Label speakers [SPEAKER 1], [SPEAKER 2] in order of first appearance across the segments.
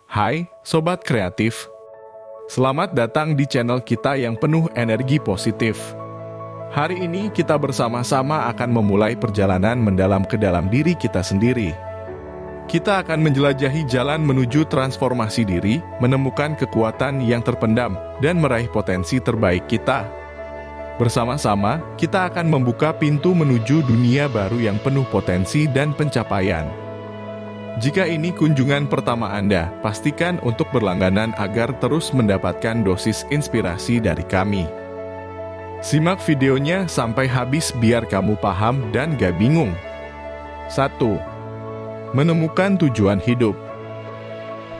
[SPEAKER 1] Hai, Sobat Kreatif. Selamat datang di channel kita yang penuh energi positif. Hari ini kita bersama-sama akan memulai perjalanan mendalam ke dalam diri kita sendiri. Kita akan menjelajahi jalan menuju transformasi diri, menemukan kekuatan yang terpendam, dan meraih potensi terbaik kita. Bersama-sama, kita akan membuka pintu menuju dunia baru yang penuh potensi dan pencapaian. Jika ini kunjungan pertama Anda, pastikan untuk berlangganan agar terus mendapatkan dosis inspirasi dari kami. Simak videonya sampai habis biar kamu paham dan gak bingung. 1. Menemukan tujuan hidup.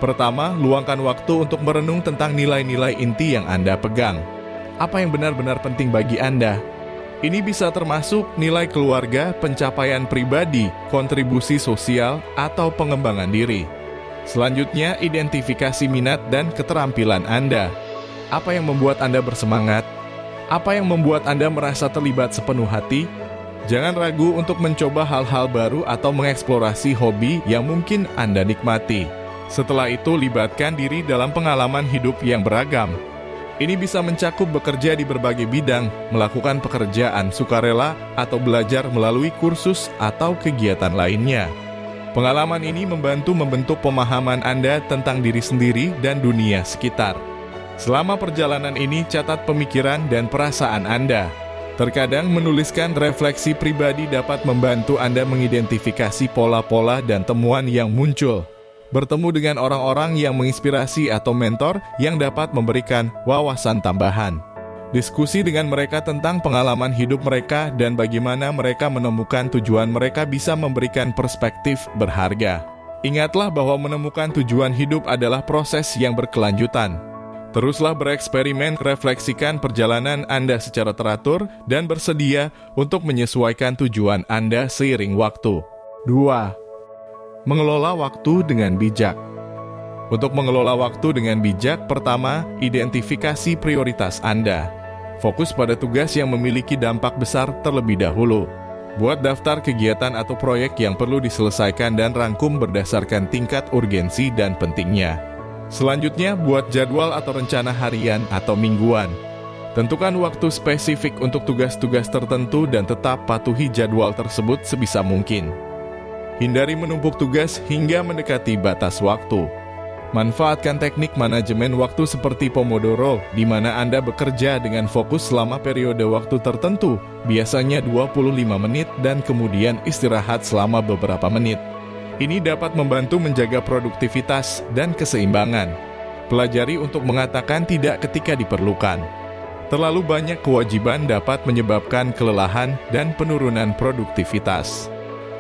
[SPEAKER 1] Pertama, luangkan waktu untuk merenung tentang nilai-nilai inti yang Anda pegang. Apa yang benar-benar penting bagi Anda? Ini bisa termasuk nilai keluarga, pencapaian pribadi, kontribusi sosial, atau pengembangan diri. Selanjutnya, identifikasi minat dan keterampilan Anda. Apa yang membuat Anda bersemangat? Apa yang membuat Anda merasa terlibat sepenuh hati? Jangan ragu untuk mencoba hal-hal baru atau mengeksplorasi hobi yang mungkin Anda nikmati. Setelah itu, libatkan diri dalam pengalaman hidup yang beragam. Ini bisa mencakup bekerja di berbagai bidang, melakukan pekerjaan sukarela, atau belajar melalui kursus atau kegiatan lainnya. Pengalaman ini membantu membentuk pemahaman Anda tentang diri sendiri dan dunia sekitar. Selama perjalanan ini, catat pemikiran dan perasaan Anda. Terkadang menuliskan refleksi pribadi dapat membantu Anda mengidentifikasi pola-pola dan temuan yang muncul. Bertemu dengan orang-orang yang menginspirasi atau mentor yang dapat memberikan wawasan tambahan. Diskusi dengan mereka tentang pengalaman hidup mereka dan bagaimana mereka menemukan tujuan mereka bisa memberikan perspektif berharga. Ingatlah bahwa menemukan tujuan hidup adalah proses yang berkelanjutan. Teruslah bereksperimen, refleksikan perjalanan Anda secara teratur, dan bersedia untuk menyesuaikan tujuan Anda seiring waktu. 2. Mengelola waktu dengan bijak. Untuk mengelola waktu dengan bijak, pertama, identifikasi prioritas Anda. Fokus pada tugas yang memiliki dampak besar terlebih dahulu. Buat daftar kegiatan atau proyek yang perlu diselesaikan dan rangkum berdasarkan tingkat urgensi dan pentingnya. Selanjutnya, buat jadwal atau rencana harian atau mingguan. Tentukan waktu spesifik untuk tugas-tugas tertentu dan tetap patuhi jadwal tersebut sebisa mungkin. Hindari menumpuk tugas hingga mendekati batas waktu. Manfaatkan teknik manajemen waktu seperti Pomodoro, di mana Anda bekerja dengan fokus selama periode waktu tertentu, biasanya 25 menit dan kemudian istirahat selama beberapa menit. Ini dapat membantu menjaga produktivitas dan keseimbangan. Pelajari untuk mengatakan tidak ketika diperlukan. Terlalu banyak kewajiban dapat menyebabkan kelelahan dan penurunan produktivitas.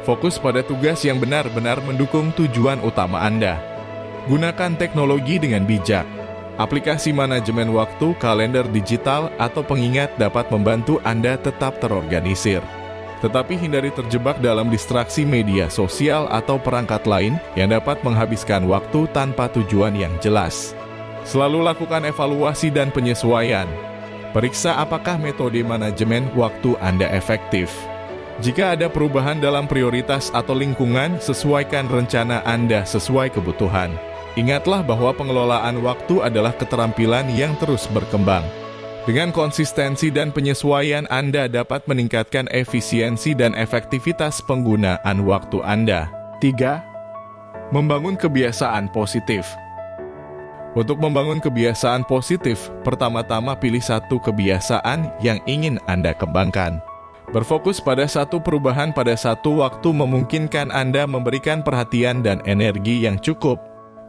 [SPEAKER 1] Fokus pada tugas yang benar-benar mendukung tujuan utama Anda. Gunakan teknologi dengan bijak. Aplikasi manajemen waktu, kalender digital, atau pengingat dapat membantu Anda tetap terorganisir. Tetapi hindari terjebak dalam distraksi media sosial atau perangkat lain yang dapat menghabiskan waktu tanpa tujuan yang jelas. Selalu lakukan evaluasi dan penyesuaian. Periksa apakah metode manajemen waktu Anda efektif. Jika ada perubahan dalam prioritas atau lingkungan, sesuaikan rencana Anda sesuai kebutuhan. Ingatlah bahwa pengelolaan waktu adalah keterampilan yang terus berkembang. Dengan konsistensi dan penyesuaian, Anda dapat meningkatkan efisiensi dan efektivitas penggunaan waktu Anda. 3. Membangun kebiasaan positif. Untuk membangun kebiasaan positif, pertama-tama pilih satu kebiasaan yang ingin Anda kembangkan. Berfokus pada satu perubahan pada satu waktu memungkinkan Anda memberikan perhatian dan energi yang cukup.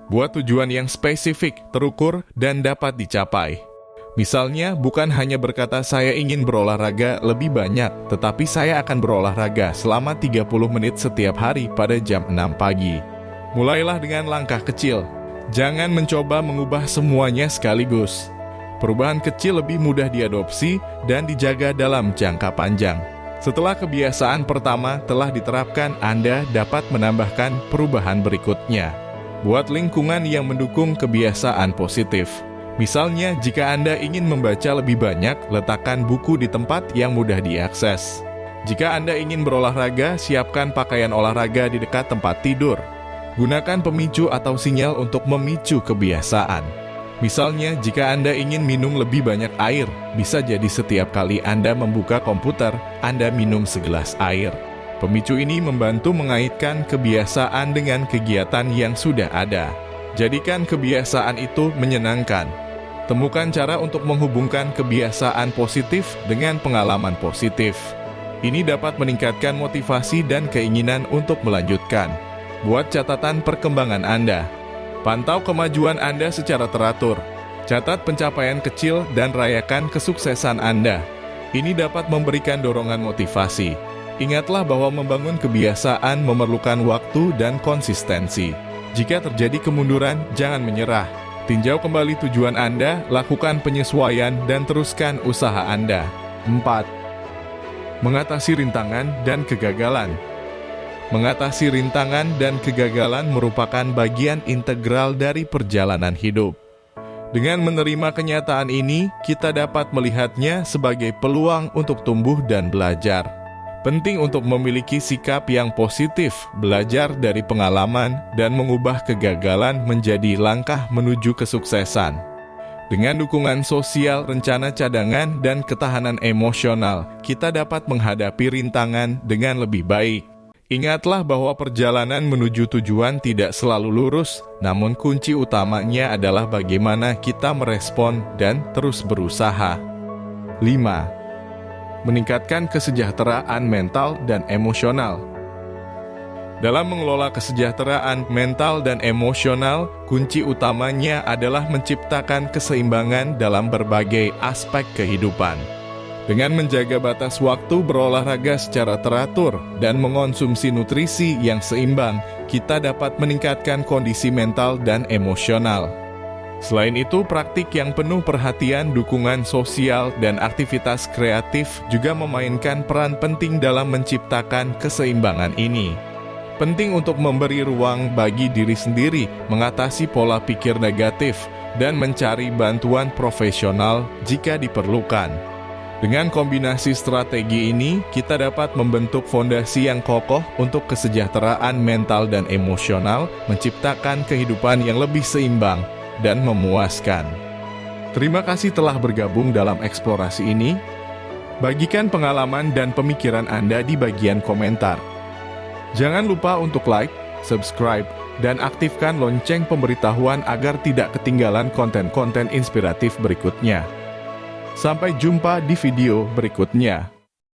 [SPEAKER 1] Buat tujuan yang spesifik, terukur, dan dapat dicapai. Misalnya, bukan hanya berkata saya ingin berolahraga lebih banyak, tetapi saya akan berolahraga selama 30 menit setiap hari pada jam 6 pagi. Mulailah dengan langkah kecil. Jangan mencoba mengubah semuanya sekaligus. Perubahan kecil lebih mudah diadopsi dan dijaga dalam jangka panjang. Setelah kebiasaan pertama telah diterapkan, Anda dapat menambahkan perubahan berikutnya. Buat lingkungan yang mendukung kebiasaan positif. Misalnya, jika Anda ingin membaca lebih banyak, letakkan buku di tempat yang mudah diakses. Jika Anda ingin berolahraga, siapkan pakaian olahraga di dekat tempat tidur. Gunakan pemicu atau sinyal untuk memicu kebiasaan. Misalnya, jika Anda ingin minum lebih banyak air, bisa jadi setiap kali Anda membuka komputer, Anda minum segelas air. Pemicu ini membantu mengaitkan kebiasaan dengan kegiatan yang sudah ada. Jadikan kebiasaan itu menyenangkan. Temukan cara untuk menghubungkan kebiasaan positif dengan pengalaman positif. Ini dapat meningkatkan motivasi dan keinginan untuk melanjutkan. Buat catatan perkembangan Anda. Pantau kemajuan Anda secara teratur. Catat pencapaian kecil dan rayakan kesuksesan Anda. Ini dapat memberikan dorongan motivasi. Ingatlah bahwa membangun kebiasaan memerlukan waktu dan konsistensi. Jika terjadi kemunduran, jangan menyerah. Tinjau kembali tujuan Anda, lakukan penyesuaian, dan teruskan usaha Anda. 4. Mengatasi rintangan dan kegagalan. Mengatasi rintangan dan kegagalan merupakan bagian integral dari perjalanan hidup. Dengan menerima kenyataan ini, kita dapat melihatnya sebagai peluang untuk tumbuh dan belajar. Penting untuk memiliki sikap yang positif, belajar dari pengalaman, dan mengubah kegagalan menjadi langkah menuju kesuksesan. Dengan dukungan sosial, rencana cadangan, dan ketahanan emosional, kita dapat menghadapi rintangan dengan lebih baik. Ingatlah bahwa perjalanan menuju tujuan tidak selalu lurus, namun kunci utamanya adalah bagaimana kita merespon dan terus berusaha. 5. Meningkatkan kesejahteraan mental dan emosional. Dalam mengelola kesejahteraan mental dan emosional, kunci utamanya adalah menciptakan keseimbangan dalam berbagai aspek kehidupan. Dengan menjaga batas waktu berolahraga secara teratur dan mengonsumsi nutrisi yang seimbang, kita dapat meningkatkan kondisi mental dan emosional. Selain itu, praktik yang penuh perhatian, dukungan sosial, dan aktivitas kreatif juga memainkan peran penting dalam menciptakan keseimbangan ini. Penting untuk memberi ruang bagi diri sendiri, mengatasi pola pikir negatif, dan mencari bantuan profesional jika diperlukan. Dengan kombinasi strategi ini, kita dapat membentuk fondasi yang kokoh untuk kesejahteraan mental dan emosional, menciptakan kehidupan yang lebih seimbang dan memuaskan. Terima kasih telah bergabung dalam eksplorasi ini. Bagikan pengalaman dan pemikiran Anda di bagian komentar. Jangan lupa untuk like, subscribe, dan aktifkan lonceng pemberitahuan agar tidak ketinggalan konten-konten inspiratif berikutnya. Sampai jumpa di video berikutnya.